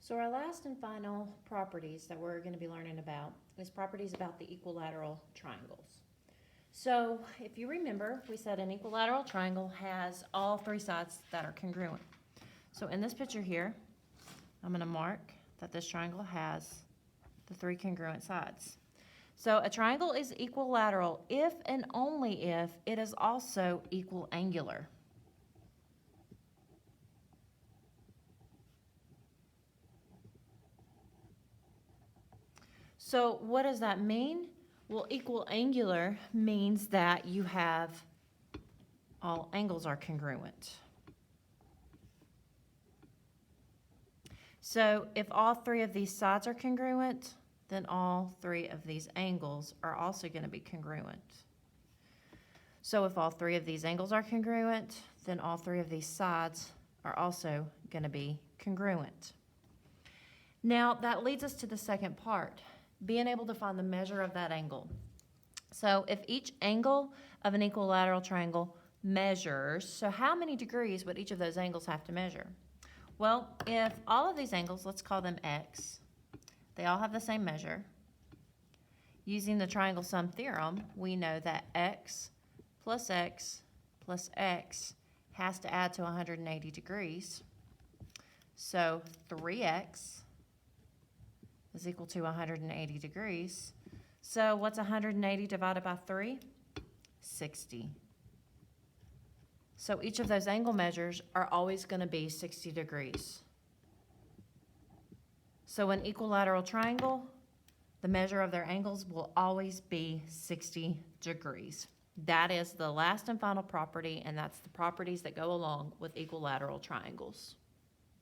So our last and final properties that we're going to be learning about is properties about the equilateral triangles. So if you remember, we said an equilateral triangle has all three sides that are congruent. So in this picture here, I'm going to mark that this triangle has the three congruent sides. So a triangle is equilateral if and only if it is also equal angular. So what does that mean? Well, equal angular means that you have all angles are congruent. So if all three of these sides are congruent, then all three of these angles are also going to be congruent. So if all three of these angles are congruent, then all three of these sides are also going to be congruent. Now that leads us to the second part, being able to find the measure of that angle. So if each angle of an equilateral triangle measures, so how many degrees would each of those angles have to measure? Well, if all of these angles, let's call them x, they all have the same measure. Using the triangle sum theorem, we know that x plus x plus x has to add to 180 degrees. So 3x is equal to 180 degrees. So what's 180 divided by 3? 60. So each of those angle measures are always going to be 60 degrees. So an equilateral triangle, the measure of their angles will always be 60 degrees. That is the last and final property, and that's the properties that go along with equilateral triangles.